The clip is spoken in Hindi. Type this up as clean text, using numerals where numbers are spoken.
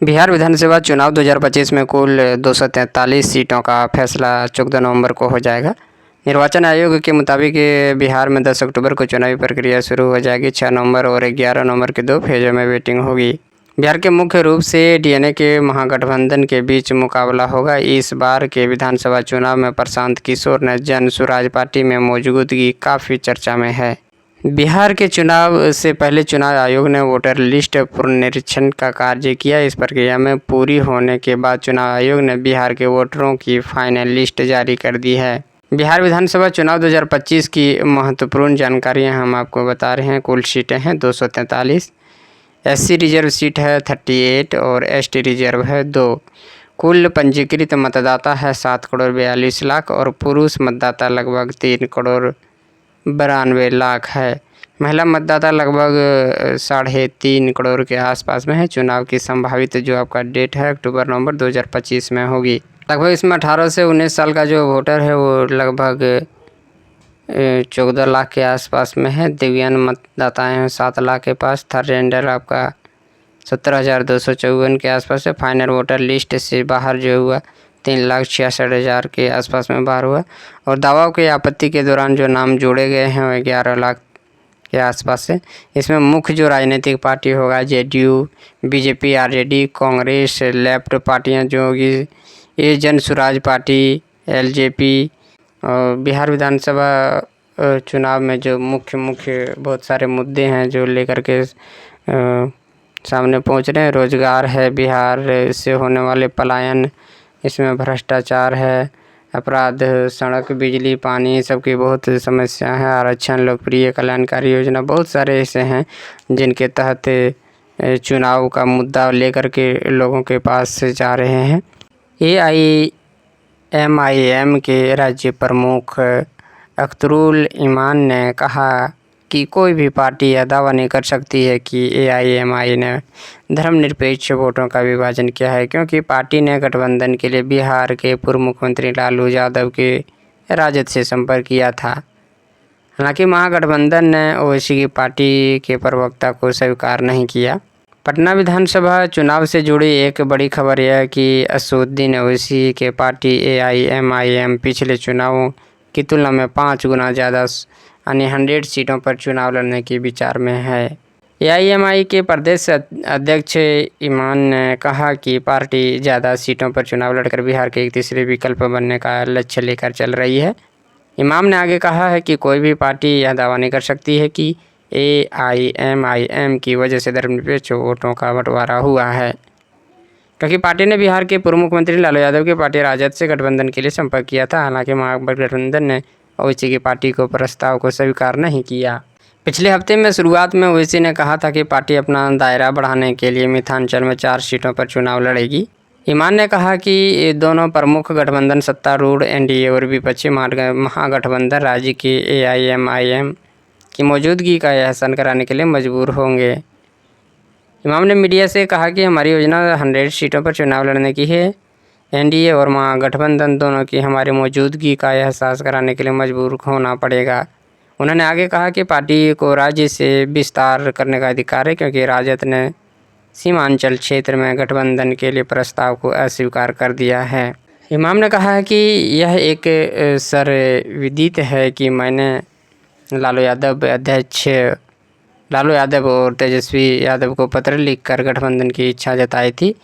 बिहार विधानसभा चुनाव 2025 में कुल 243 सीटों का फैसला 14 नवंबर को हो जाएगा। निर्वाचन आयोग के मुताबिक बिहार में 10 अक्टूबर को चुनावी प्रक्रिया शुरू हो जाएगी। 6 नवंबर और 11 नवंबर के 2 फेजों में वोटिंग होगी। बिहार के मुख्य रूप से डीएनए के महागठबंधन के बीच मुकाबला होगा। इस बार के विधानसभा चुनाव में प्रशांत किशोर ने जन सुराज पार्टी में मौजूदगी काफ़ी चर्चा में है। बिहार के चुनाव से पहले चुनाव आयोग ने वोटर लिस्ट पुनरीक्षण का कार्य किया। इस प्रक्रिया में पूरी होने के बाद चुनाव आयोग ने बिहार के वोटरों की फाइनल लिस्ट जारी कर दी है। बिहार विधानसभा चुनाव 2025 की महत्वपूर्ण जानकारियां हम आपको बता रहे हैं। कुल सीटें हैं 243, एससी रिजर्व सीट है 38 और एसटी रिजर्व है 2। कुल पंजीकृत मतदाता है 7 करोड़ 42 लाख और पुरुष मतदाता लगभग 3 करोड़ 92 लाख है। महिला मतदाता लगभग 3.5 करोड़ के आसपास में है। चुनाव की संभावित जो आपका डेट है अक्टूबर नवंबर 2025 में होगी। लगभग इसमें 18 से 19 साल का जो वोटर है वो लगभग 14 लाख के आसपास में है। दिव्यांग मतदाता हैं 7 लाख के पास। थर्ड जेंडर आपका 17,254 के आसपास है। फाइनल वोटर लिस्ट से बाहर जो हुआ 3,66,000 के आसपास में बाहर हुआ और दावा की आपत्ति के दौरान जो नाम जोड़े गए हैं वो 11 लाख के आसपास है। इसमें मुख्य जो राजनीतिक पार्टी होगा JDU, BJP, RJD, Congress, left पार्टियां जो होगी ये जन सुराज पार्टी, एलजेपी। और बिहार विधानसभा चुनाव में जो मुख्य बहुत सारे मुद्दे हैं जो लेकर के सामने पहुंच रहे हैं। रोजगार है, बिहार से होने वाले पलायन, इसमें भ्रष्टाचार है, अपराध, सड़क, बिजली, पानी, सबकी बहुत समस्या है। आरक्षण, लोकप्रिय कल्याणकारी योजना, बहुत सारे ऐसे हैं जिनके तहत चुनाव का मुद्दा लेकर के लोगों के पास जा रहे हैं। AIMIM के राज्य प्रमुख अख्तरुल ईमान ने कहा कि कोई भी पार्टी यह दावा नहीं कर सकती है कि AIMI ने धर्मनिरपेक्ष वोटों का विभाजन किया है, क्योंकि पार्टी ने गठबंधन के लिए बिहार के पूर्व मुख्यमंत्री लालू यादव के राजद से संपर्क किया था। हालांकि महागठबंधन ने ओवैसी की पार्टी के प्रवक्ता को स्वीकार नहीं किया। पटना विधानसभा चुनाव से जुड़ी एक बड़ी खबर यह है कि असदुद्दीन ओवैसी के पार्टी AIMIM पिछले चुनावों की तुलना में 5 गुना ज़्यादा यानी 100 सीटों पर चुनाव लड़ने की विचार में है। AIMI के प्रदेश अध्यक्ष ईमान ने कहा कि पार्टी ज़्यादा सीटों पर चुनाव लड़कर बिहार के एक तीसरे विकल्प बनने का लक्ष्य लेकर चल रही है। इमाम ने आगे कहा है कि कोई भी पार्टी यह दावा नहीं कर सकती है कि AIMIM की वजह से धर्मनिरपेक्ष वोटों का बंटवारा हुआ है, क्योंकि पार्टी ने बिहार के पूर्व मुख्यमंत्री लालू यादव की पार्टी राजद से गठबंधन के लिए संपर्क किया था। हालांकि महागठबंधन ने ओवैसी की पार्टी को प्रस्ताव को स्वीकार नहीं किया। पिछले हफ्ते में शुरुआत में ओवैसी ने कहा था कि पार्टी अपना दायरा बढ़ाने के लिए मिथिलांचल में 4 सीटों पर चुनाव लड़ेगी। ईमान ने कहा कि दोनों प्रमुख गठबंधन सत्तारूढ़ NDA और विपक्षी महागठबंधन राज्य की AIMIM की मौजूदगी का एहसान कराने के लिए मजबूर होंगे। इमाम ने मीडिया से कहा कि हमारी योजना 100 सीटों पर चुनाव लड़ने की है। NDA और महागठबंधन दोनों की हमारी मौजूदगी का एहसास कराने के लिए मजबूर होना पड़ेगा। उन्होंने आगे कहा कि पार्टी को राज्य से विस्तार करने का अधिकार है, क्योंकि राजद ने सीमांचल क्षेत्र में गठबंधन के लिए प्रस्ताव को अस्वीकार कर दिया है। इमाम ने कहा है कि यह एक सर्वविदित है कि मैंने लालू यादव और तेजस्वी यादव को पत्र लिखकर गठबंधन की इच्छा जताई थी।